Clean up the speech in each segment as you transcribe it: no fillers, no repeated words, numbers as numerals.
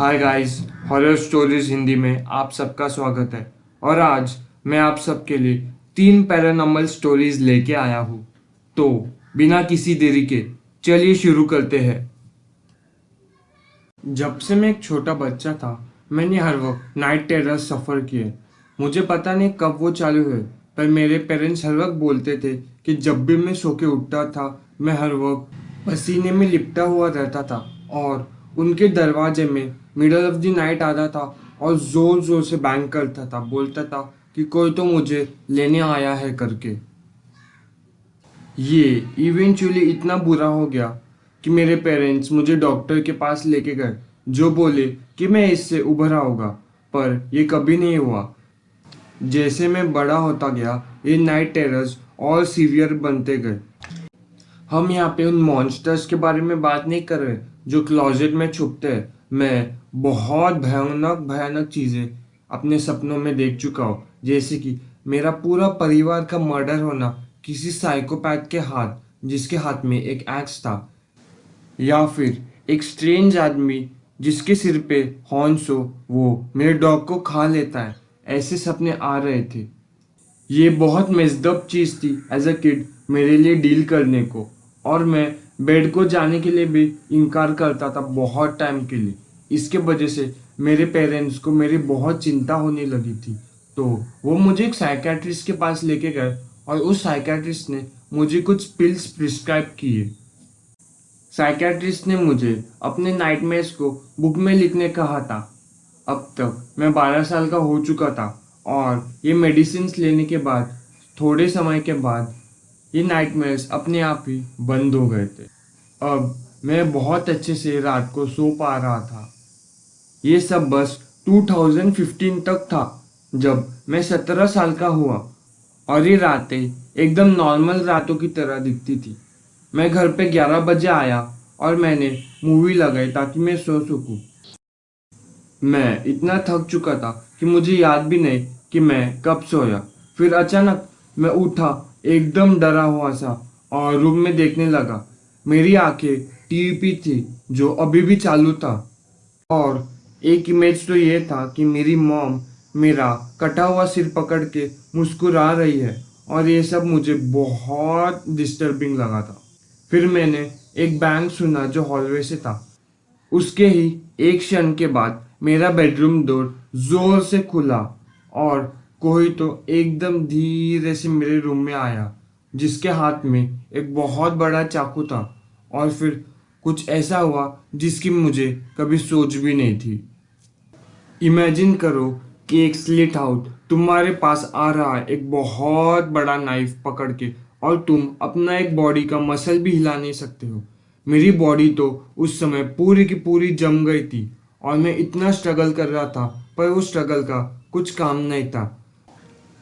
Hi guys, horror stories Hindi में आप सबका स्वागत है। और आज मैं आप सबके लिए 3 पैरानॉर्मल स्टोरीज लेके आया हूँ। तो बिना किसी देरी के चलिए शुरू करते हैं। जब से मैं एक छोटा बच्चा था, मैंने हर वक्त नाइट टेरर सफ़र किए। मुझे पता नहीं कब वो चालू हुए, पर मेरे पेरेंट्स हर वक्त बोलते थे कि जब भी मैं सो के उठता था, मैं हर वक्त पसीने में लिपटा हुआ रहता था और उनके दरवाजे में मिडल ऑफ द नाइट आता था और ज़ोर ज़ोर से बैंग करता था, बोलता था कि कोई तो मुझे लेने आया है करके। ये इवेंचुअली इतना बुरा हो गया कि मेरे पेरेंट्स मुझे डॉक्टर के पास लेके गए, जो बोले कि मैं इससे उभरा होगा, पर ये कभी नहीं हुआ। जैसे मैं बड़ा होता गया, ये नाइट टेरर्स और सीवियर बनते गए। हम यहाँ पे उन मॉन्स्टर्स के बारे में बात नहीं कर रहे जो क्लोजेट में छुपते हैं। मैं बहुत भयानक भयानक चीज़ें अपने सपनों में देख चुका हूँ, जैसे कि मेरा पूरा परिवार का मर्डर होना किसी साइकोपैथ के हाथ, जिसके हाथ में एक एक्स था, या फिर एक स्ट्रेंज आदमी जिसके सिर पे हॉर्न्स हो, वो मेरे डॉग को खा लेता है। ऐसे सपने आ रहे थे। ये बहुत मेजडअप चीज़ थी एज अ किड मेरे लिए डील करने को, और मैं बेड को जाने के लिए भी इनकार करता था बहुत टाइम के लिए। इसके वजह से मेरे पेरेंट्स को मेरी बहुत चिंता होने लगी थी। तो वो मुझे एक साइकेट्रिस्ट के पास लेके गए और उस साइकेट्रिस्ट ने मुझे कुछ पिल्स प्रिस्क्राइब किए। साइकेट्रिस्ट ने मुझे अपने नाइटमेयर्स को बुक में लिखने कहा था। अब तक मैं 12 साल का हो चुका था और ये मेडिसिन्स लेने के बाद थोड़े समय के बाद ये नाइटमेयर्स अपने आप ही बंद हो गए थे। अब मैं बहुत अच्छे से रात को सो पा रहा था। ये सब बस 2015 तक था, जब मैं 17 साल का हुआ और ये रातें एकदम नॉर्मल रातों की तरह दिखती थी। मैं घर पे 11 बजे आया और मैंने मूवी लगाई ताकि मैं सो सकूं। मैं इतना थक चुका था कि मुझे याद भी नहीं कि मैं कब सोया। फिर अचानक मैं उठा, एकदम डरा हुआ सा, और रूम में देखने लगा। मेरी आंखें टीवी पे थी जो अभी भी चालू था, और एक इमेज तो ये था कि मेरी मॉम मेरा कटा हुआ सिर पकड़ के मुस्कुरा रही है, और ये सब मुझे बहुत डिस्टर्बिंग लगा था। फिर मैंने एक बैंग सुना जो हॉलवे से था। उसके ही एक क्षण के बाद मेरा बेडरूम डोर जोर से खुला और कोई तो एकदम धीरे से मेरे रूम में आया, जिसके हाथ में एक बहुत बड़ा चाकू था। और फिर कुछ ऐसा हुआ जिसकी मुझे कभी सोच भी नहीं थी। इमेजिन करो कि एक स्लिट आउट तुम्हारे पास आ रहा है एक बहुत बड़ा नाइफ पकड़ के, और तुम अपना एक बॉडी का मसल भी हिला नहीं सकते हो। मेरी बॉडी तो उस समय पूरी की पूरी जम गई थी और मैं इतना स्ट्रगल कर रहा था, पर उस स्ट्रगल का कुछ काम नहीं था।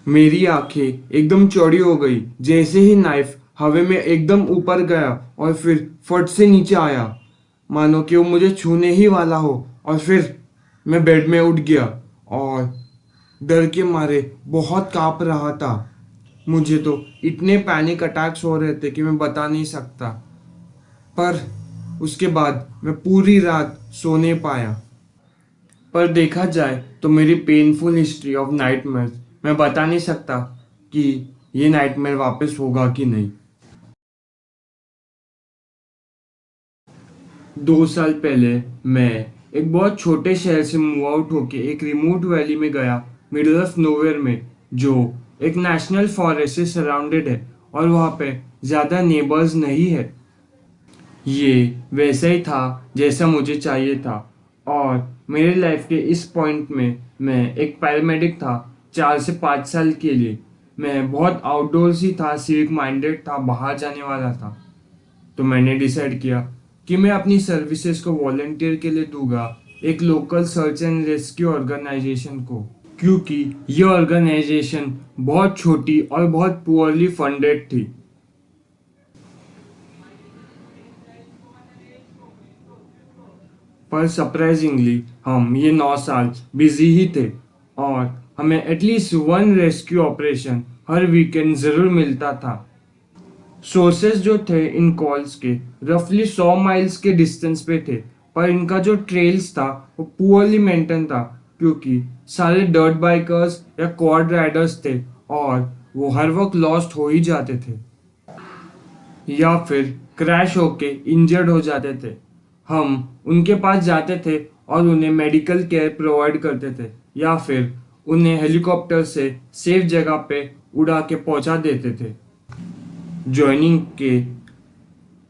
मेरी आंखें एकदम चौड़ी हो गई जैसे ही नाइफ हवा में एकदम ऊपर गया और फिर फट से नीचे आया, मानो कि वो मुझे छूने ही वाला हो। और फिर मैं बेड में उठ गया और डर के मारे बहुत कांप रहा था। मुझे तो इतने पैनिक अटैक्स हो रहे थे कि मैं बता नहीं सकता। पर उसके बाद मैं पूरी रात सो नहीं पाया। पर देखा जाए तो मेरी पेनफुल हिस्ट्री ऑफ नाइटमेयर, मैं बता नहीं सकता कि ये नाइटमेयर वापस होगा कि नहीं। 2 साल पहले मैं एक बहुत छोटे शहर से मूव आउट होके एक रिमोट वैली में गया, मिडल ऑफ नोवेयर में, जो एक नेशनल फॉरेस्ट से सराउंडेड है और वहाँ पे ज़्यादा नेबर्स नहीं है। ये वैसा ही था जैसा मुझे चाहिए था, और मेरे लाइफ के इस पॉइंट में मैं एक पैरामेडिक था 4 से 5 साल के लिए। मैं बहुत आउटडोर्स ही था, सिविक माइंडेड था, बाहर जाने वाला था। तो मैंने डिसाइड किया कि मैं अपनी सर्विसेज को वॉलंटियर के लिए दूंगा एक local search and rescue organisation को, क्योंकि ये ऑर्गेनाइजेशन बहुत छोटी और बहुत पुअरली फंडेड थी। पर सरप्राइजिंगली हम ये 9 साल बिजी ही थे, और हमें एटलीस्ट वन रेस्क्यू ऑपरेशन हर वीकेंड ज़रूर मिलता था। सोर्सेस जो थे इन कॉल्स के रफली 100 माइल्स के डिस्टेंस पे थे, पर इनका जो ट्रेल्स था वो पुअरली मेंटेन था, क्योंकि सारे डर्ट बाइकर्स या क्वाड राइडर्स थे और वो हर वक्त लॉस्ट हो ही जाते थे या फिर क्रैश होके इंजर्ड हो जाते थे। हम उनके पास जाते थे और उन्हें मेडिकल केयर प्रोवाइड करते थे या फिर उन्हें हेलीकॉप्टर से सेफ जगह पे उड़ा के पहुंचा देते थे। ज्वाइनिंग के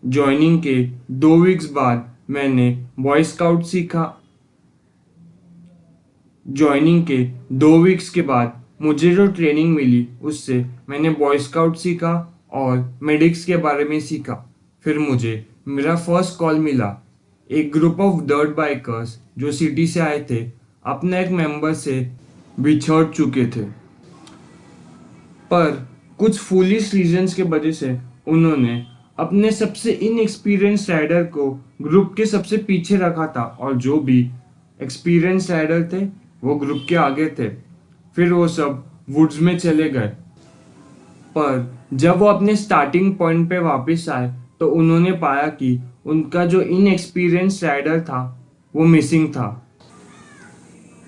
ज्वाइनिंग के 2 वीक्स बाद मैंने बॉय स्काउट सीखा। ज्वाइनिंग के 2 वीक्स के बाद मुझे जो ट्रेनिंग मिली उससे मैंने बॉय स्काउट सीखा और मेडिक्स के बारे में सीखा। फिर मुझे मेरा फर्स्ट कॉल मिला। एक ग्रुप ऑफ डर्ट बाइकर्स जो सिटी से आए थे अपने एक मेंबर से बिछड़ चुके थे, पर कुछ फूलिश रीजंस के वजह से उन्होंने अपने सबसे इनएक्सपीरियंस राइडर को ग्रुप के सबसे पीछे रखा था और जो भी एक्सपीरियंस राइडर थे वो ग्रुप के आगे थे। फिर वो सब वुड्स में चले गए, पर जब वो अपने स्टार्टिंग पॉइंट पे वापस आए तो उन्होंने पाया कि उनका जो इनएक्सपीरियंस राइडर था वो मिसिंग था।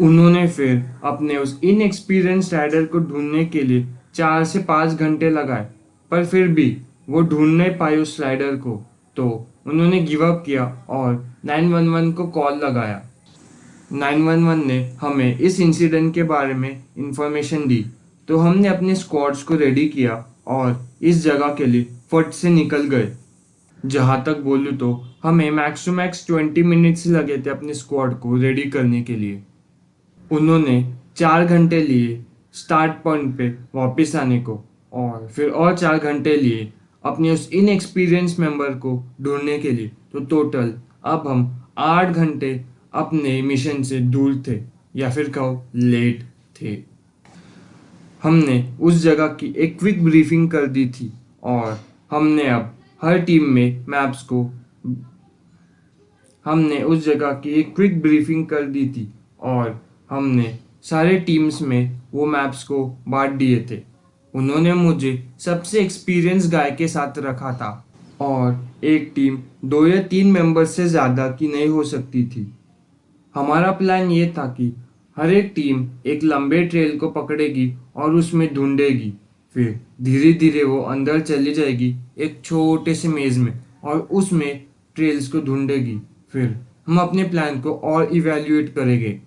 उन्होंने फिर अपने उस इनएक्सपीरियंस राइडर को ढूंढने के लिए 4 से 5 घंटे लगाए, पर फिर भी वो ढूंढ नहीं पाए उस राइडर को। तो उन्होंने गिव अप किया और 911 को कॉल लगाया। 911 ने हमें इस इंसिडेंट के बारे में इंफॉर्मेशन दी, तो हमने अपने स्क्वाड्स को रेडी किया और इस जगह के लिए फट से निकल गए। जहाँ तक बोलूँ तो हमें मैक्स टू मैक्स 20 मिनट्स लगे थे अपने स्क्वाड को रेडी करने के लिए। उन्होंने 4 घंटे लिए स्टार्ट पॉइंट पे वापस आने को और फिर और 4 घंटे लिए अपने उस इनएक्सपीरियंस मेंबर को ढूंढने के लिए। तो टोटल अब हम 8 घंटे अपने मिशन से दूर थे या फिर कहो लेट थे। हमने उस जगह की एक क्विक ब्रीफिंग कर दी थी और हमने अब हर टीम में मैप्स को हमने उस जगह की एक क्विक ब्रीफिंग कर दी थी और हमने सारे टीम्स में वो मैप्स को बांट दिए थे। उन्होंने मुझे सबसे एक्सपीरियंस गाय के साथ रखा था और एक टीम 2 या 3 मेंबर से ज़्यादा की नहीं हो सकती थी। हमारा प्लान ये था कि हर एक टीम एक लंबे ट्रेल को पकड़ेगी और उसमें ढूंढेगी। फिर धीरे धीरे वो अंदर चली जाएगी एक छोटे से मेज में और उसमें ट्रेल्स को ढूंढेगी। फिर हम अपने प्लान को और इवैल्यूएट करेंगे।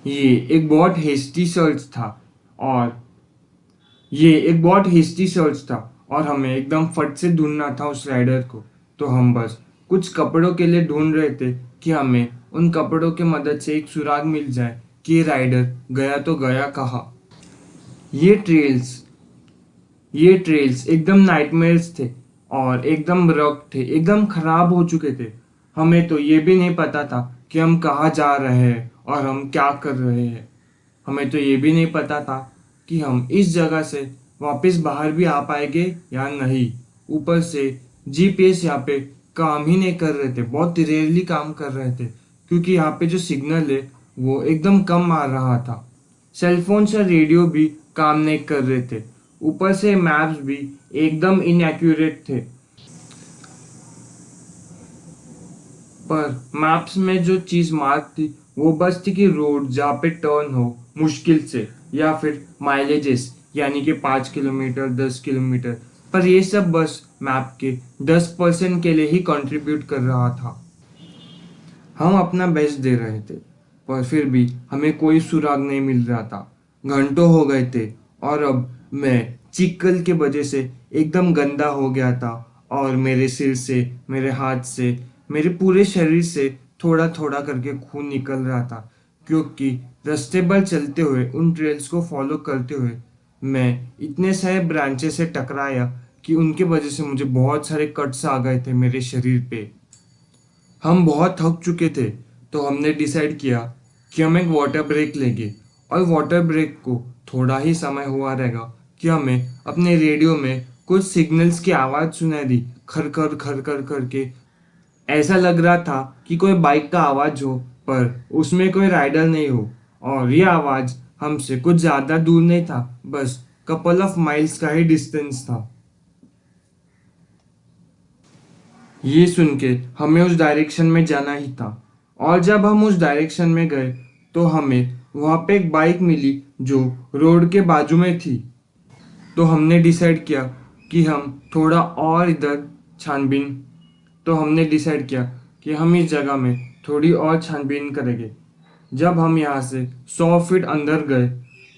ये एक बहुत हेस्टी सर्च था और ये एक बहुत हेस्टी सर्च था और हमें एकदम फट से ढूंढना था उस राइडर को। तो हम बस कुछ कपड़ों के लिए ढूंढ रहे थे कि हमें उन कपड़ों की मदद से एक सुराग मिल जाए कि ये राइडर गया तो गया कहाँ। ये ट्रेल्स ये ट्रेल्स एकदम नाइटमेयर्स थे और एकदम रफ थे, एकदम खराब हो चुके थे। हमें तो ये भी नहीं पता था कि हम कहाँ जा रहे हैं और हम क्या कर रहे हैं। हमें तो ये भी नहीं पता था कि हम इस जगह से वापस बाहर भी आ पाएंगे या नहीं। ऊपर से जीपीएस यहाँ पे काम ही नहीं कर रहे थे, बहुत रेयरली काम कर रहे थे, क्योंकि यहाँ पे जो सिग्नल है वो एकदम कम आ रहा था। सेलफोन या रेडियो भी काम नहीं कर रहे थे। ऊपर से मैप्स भी एकदम इनएक्यूरेट थे। पर मैप्स में जो चीज़ मार्क थी वो बस थी कि रोड जहाँ पे टर्न हो मुश्किल से या फिर माइलेजेस यानी कि 5 किलोमीटर 10 किलोमीटर, पर ये सब बस मैप के 10% के लिए ही कंट्रीब्यूट कर रहा था। हम अपना बेस्ट दे रहे थे पर फिर भी हमें कोई सुराग नहीं मिल रहा था। घंटों हो गए थे और अब मैं चिक्कल के वजह से एकदम गंदा हो गया था और मेरे सिर से, मेरे हाथ से, मेरे पूरे शरीर से थोड़ा थोड़ा करके खून निकल रहा था, क्योंकि रास्ते पर चलते हुए उन ट्रेल्स को फॉलो करते हुए मैं इतने सारे ब्रांचेस से टकराया कि उनके वजह से मुझे बहुत सारे कट्स आ गए थे मेरे शरीर पे। हम बहुत थक चुके थे तो हमने डिसाइड किया कि हम एक वाटर ब्रेक लेंगे और वाटर ब्रेक को थोड़ा ही समय हुआ रहेगा कि हमें अपने रेडियो में कुछ सिग्नल्स की आवाज़ सुनाई दी, खर खर खर खर करके। ऐसा लग रहा था कि कोई बाइक का आवाज़ हो पर उसमें कोई राइडर नहीं हो और ये आवाज़ हमसे कुछ ज़्यादा दूर नहीं था, बस कपल ऑफ माइल्स का ही डिस्टेंस था। ये सुन के हमें उस डायरेक्शन में जाना ही था। और जब हम उस डायरेक्शन में गए तो हमें वहाँ पे एक बाइक मिली जो रोड के बाजू में थी। तो हमने डिसाइड किया कि हम थोड़ा और इधर छानबीन तो हमने डिसाइड किया कि हम इस जगह में थोड़ी और छानबीन करेंगे। जब हम यहाँ से 100 फीट अंदर गए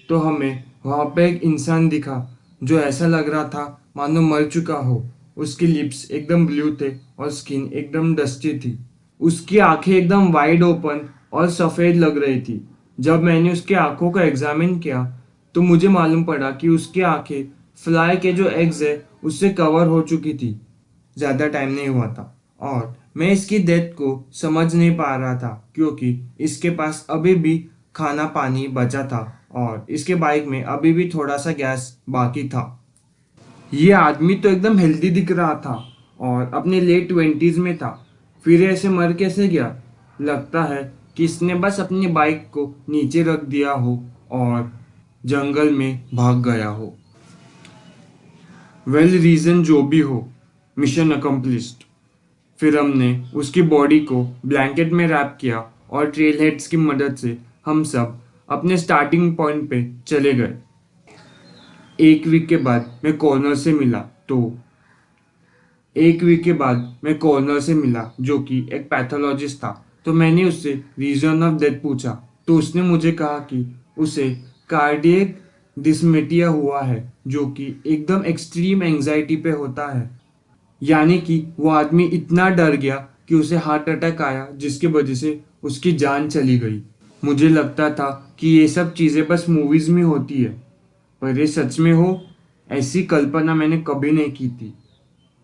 तो हमें वहाँ पे एक इंसान दिखा जो ऐसा लग रहा था मानो मर चुका हो। उसकी लिप्स एकदम ब्लू थे और स्किन एकदम डस्टी थी। उसकी आंखें एकदम वाइड ओपन और सफ़ेद लग रही थी। जब मैंने उसकी आंखों को एग्जामिन किया तो मुझे मालूम पड़ा कि उसकी आंखें फ्लाई के जो एग्स है उससे कवर हो चुकी थी। ज़्यादा टाइम नहीं हुआ था और मैं इसकी डेथ को समझ नहीं पा रहा था क्योंकि इसके पास अभी भी खाना पानी बचा था और इसके बाइक में अभी भी थोड़ा सा गैस बाकी था। ये आदमी तो एकदम हेल्दी दिख रहा था और अपने लेट 20s में था। फिर ऐसे मर कैसे गया? लगता है कि इसने बस अपनी बाइक को नीचे रख दिया हो और जंगल में भाग गया हो। वेल रीज़न जो भी हो, मिशन अकम्प्लिश्ड। फिर हमने उसकी बॉडी को ब्लैंकेट में रैप किया और ट्रेल हेड्स की मदद से हम सब अपने स्टार्टिंग पॉइंट पे चले गए। एक वीक के बाद मैं कॉर्नर से मिला तो एक वीक के बाद मैं कॉर्नर से मिला जो कि एक पैथोलॉजिस्ट था। तो मैंने उससे रीज़न ऑफ डेथ पूछा तो उसने मुझे कहा कि उसे कार्डियक डिस्मेटिया हुआ है जो कि एकदम एक्सट्रीम एंजाइटी पे होता है। यानी कि वो आदमी इतना डर गया कि उसे हार्ट अटैक आया जिसकी वजह से उसकी जान चली गई। मुझे लगता था कि ये सब चीज़ें बस मूवीज़ में होती है पर ये सच में हो ऐसी कल्पना मैंने कभी नहीं की थी।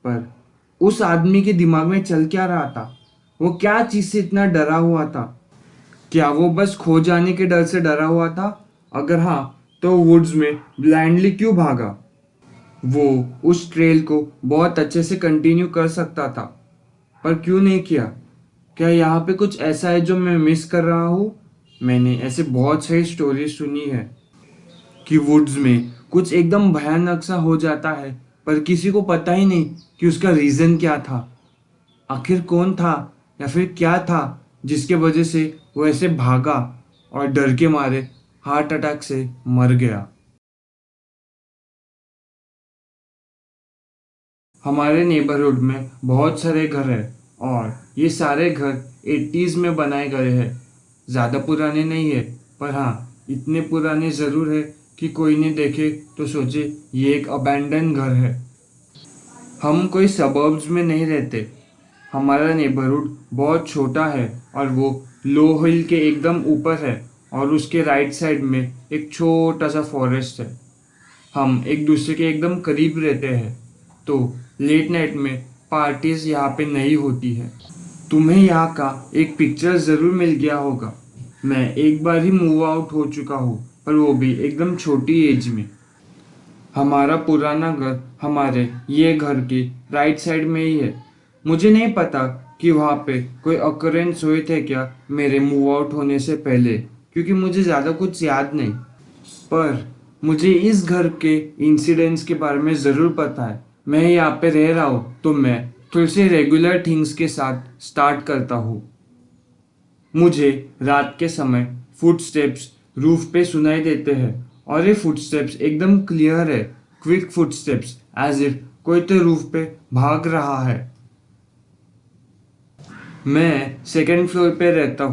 पर उस आदमी के दिमाग में चल क्या रहा था? वो क्या चीज़ से इतना डरा हुआ था? क्या वो बस खो जाने के डर से डरा हुआ था? अगर हाँ तो वुड्स में ब्लाइंडली क्यों भागा? वो उस ट्रेल को बहुत अच्छे से कंटिन्यू कर सकता था पर क्यों नहीं किया? क्या यहाँ पे कुछ ऐसा है जो मैं मिस कर रहा हूँ? मैंने ऐसे बहुत सारी स्टोरी सुनी है कि वुड्स में कुछ एकदम भयानक सा हो जाता है पर किसी को पता ही नहीं कि उसका रीज़न क्या था। आखिर कौन था या फिर क्या था जिसके वजह से वो ऐसे भागा और डर के मारे हार्ट अटैक से मर गया। हमारे नेबरहुड में बहुत सारे घर हैं और ये सारे घर 80s में बनाए गए हैं। ज़्यादा पुराने नहीं है पर हाँ इतने पुराने ज़रूर है कि कोई नहीं देखे तो सोचे ये एक अबैंडन घर है। हम कोई सबर्ब्स में नहीं रहते। हमारा नेबरहुड बहुत छोटा है और वो लो हिल के एकदम ऊपर है और उसके राइट साइड में एक छोटा सा फॉरेस्ट है। हम एक दूसरे के एकदम करीब रहते हैं तो लेट नाइट में पार्टीज यहाँ पे नहीं होती है। तुम्हें यहाँ का एक पिक्चर ज़रूर मिल गया होगा। मैं एक बार ही मूव आउट हो चुका हूँ पर वो भी एकदम छोटी एज में। हमारा पुराना घर हमारे ये घर के राइट साइड में ही है। मुझे नहीं पता कि वहाँ पे कोई ऑकरेंस हुए थे क्या मेरे मूव आउट होने से पहले क्योंकि मुझे ज़्यादा कुछ याद नहीं। पर मुझे इस घर के इंसिडेंट्स के बारे में ज़रूर पता है। मैं यहाँ पे रह रहा हूँ तो मैं थोड़ी सी रेगुलर थिंग्स के साथ स्टार्ट करता हूँ। मुझे रात के समय फुटस्टेप्स रूफ पे सुनाई देते हैं और ये फुटस्टेप्स एकदम क्लियर है। क्विक फुटस्टेप्स एज इफ कोई तो रूफ पे भाग रहा है। मैं सेकेंड फ्लोर पे रहता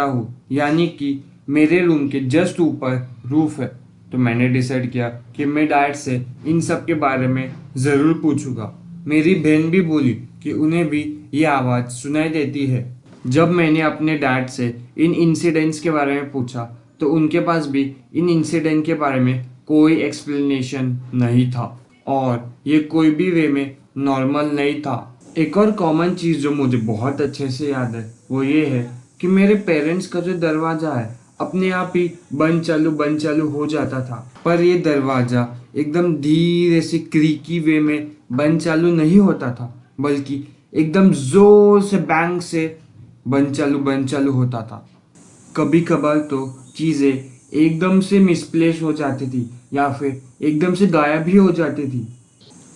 हूँ। यानी कि मेरे रूम के जस्ट ऊपर रूफ है। तो मैंने डिसाइड किया कि मैं डैड से इन सब के बारे में ज़रूर पूछूंगा। मेरी बहन भी बोली कि उन्हें भी ये आवाज़ सुनाई देती है। जब मैंने अपने डैड से इन इंसिडेंट्स के बारे में पूछा तो उनके पास भी इन इंसिडेंट के बारे में कोई एक्सप्लेनेशन नहीं था और ये कोई भी वे में नॉर्मल नहीं था। एक और कॉमन चीज़ जो मुझे बहुत अच्छे से याद है वो ये है कि मेरे पेरेंट्स का जो दरवाज़ा है अपने आप ही बंद चालू हो जाता था। पर ये दरवाज़ा एकदम धीरे से क्रीकी वे में बंद चालू नहीं होता था बल्कि एकदम ज़ोर से बैंग से बंद चालू होता था। कभी कभार तो चीज़ें एकदम से मिसप्लेस हो जाती थी या फिर एकदम से गायब ही हो जाती थी।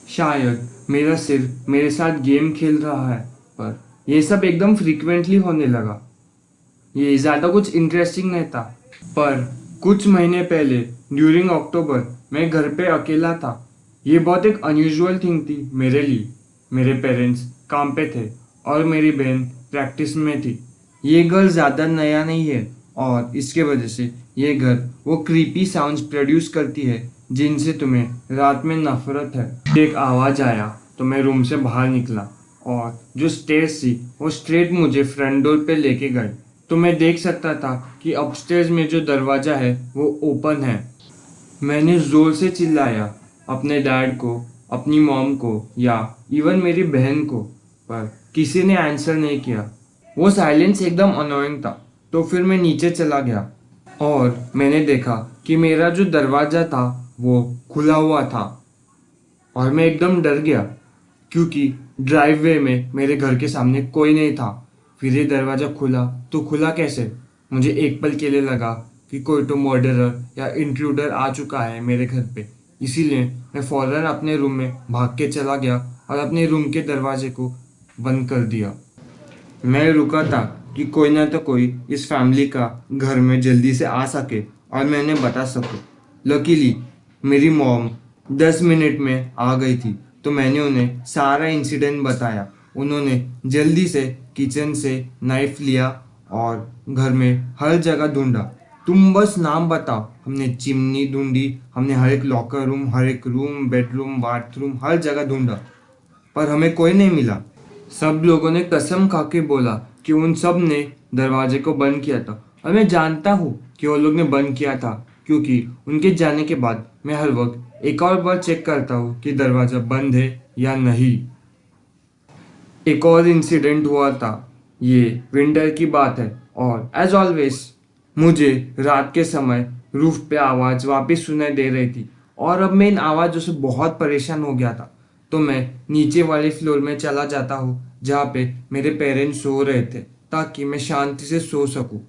शायद मेरा सिर मेरे साथ गेम खेल रहा है। पर ये सब एकदम फ्रीक्वेंटली होने लगा। ये ज़्यादा कुछ इंटरेस्टिंग नहीं था। पर कुछ महीने पहले ड्यूरिंग अक्टूबर मैं घर पे अकेला था। ये बहुत एक अनयूजुअल थिंग थी मेरे लिए। मेरे पेरेंट्स काम पे थे और मेरी बहन प्रैक्टिस में थी। ये घर ज़्यादा नया नहीं है और इसके वजह से ये घर वो क्रीपी साउंड्स प्रोड्यूस करती है जिनसे तुम्हें रात में नफरत है। एक आवाज़ आया तो मैं रूम से बाहर निकला और जो स्टेयर्स थी वो स्ट्रेट मुझे फ्रंट डोर पे लेके गई। तो मैं देख सकता था कि अपस्टेयर्स में जो दरवाज़ा है वो ओपन है। मैंने ज़ोर से चिल्लाया अपने डैड को, अपनी मॉम को या इवन मेरी बहन को, पर किसी ने आंसर नहीं किया। वो साइलेंस एकदम अनोइंग था। तो फिर मैं नीचे चला गया और मैंने देखा कि मेरा जो दरवाज़ा था वो खुला हुआ था और मैं एकदम डर गया क्योंकि ड्राइववे में मेरे घर के सामने कोई नहीं था। फिर ये दरवाज़ा खुला तो खुला कैसे? मुझे एक पल के लिए लगा कि कोई तो मर्डरर या इंट्रूडर आ चुका है मेरे घर पे। इसीलिए मैं फौरन अपने रूम में भाग के चला गया और अपने रूम के दरवाजे को बंद कर दिया। मैं रुका था कि कोई ना तो कोई इस फैमिली का घर में जल्दी से आ सके और मैं उन्हें बता सकूं। लकीली मेरी मॉम 10 मिनट में आ गई थी तो मैंने उन्हें सारा इंसिडेंट बताया। उन्होंने जल्दी से किचन से नाइफ लिया और घर में हर जगह ढूंढा। तुम बस नाम बताओ। हमने चिमनी ढूंढी, हमने हर एक लॉकर रूम, हर एक रूम, बेडरूम, बाथरूम, हर जगह ढूंढा पर हमें कोई नहीं मिला। सब लोगों ने कसम खा के बोला कि उन सब ने दरवाजे को बंद किया था और मैं जानता हूँ कि वो लोग ने बंद किया था क्योंकि उनके जाने के बाद मैं हर वक्त एक और बार चेक करता हूँ कि दरवाज़ा बंद है या नहीं। एक और इंसिडेंट हुआ था। ये विंटर की बात है और एज ऑलवेज मुझे रात के समय रूफ पे आवाज़ वापस सुनाई दे रही थी और अब मैं इन आवाज़ों से बहुत परेशान हो गया था। तो मैं नीचे वाले फ्लोर में चला जाता हूँ जहाँ पे मेरे पेरेंट्स सो रहे थे ताकि मैं शांति से सो सकूँ।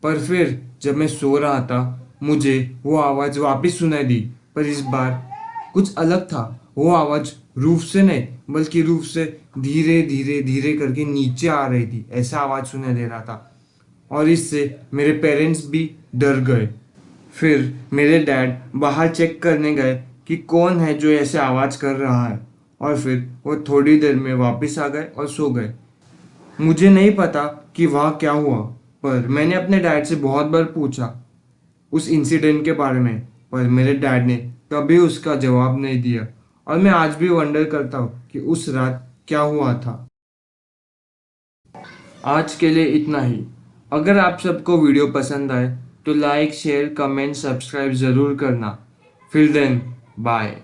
पर फिर जब मैं सो रहा था मुझे वो आवाज़ वापस सुनाई दी, पर इस बार कुछ अलग था। वो आवाज़ रूफ से नहीं बल्कि रूफ से धीरे धीरे धीरे करके नीचे आ रही थी, ऐसा आवाज़ सुनाई दे रहा था और इससे मेरे पेरेंट्स भी डर गए। फिर मेरे डैड बाहर चेक करने गए कि कौन है जो ऐसे आवाज़ कर रहा है और फिर वो थोड़ी देर में वापस आ गए और सो गए। मुझे नहीं पता कि वहाँ क्या हुआ, पर मैंने अपने डैड से बहुत बार पूछा उस इंसिडेंट के बारे में, पर मेरे डैड ने कभी उसका जवाब नहीं दिया और मैं आज भी वंडर करता हूँ कि उस रात क्या हुआ था। आज के लिए इतना ही। अगर आप सबको वीडियो पसंद आए तो लाइक, शेयर, कमेंट, सब्सक्राइब ज़रूर करना। फिर देन बाय।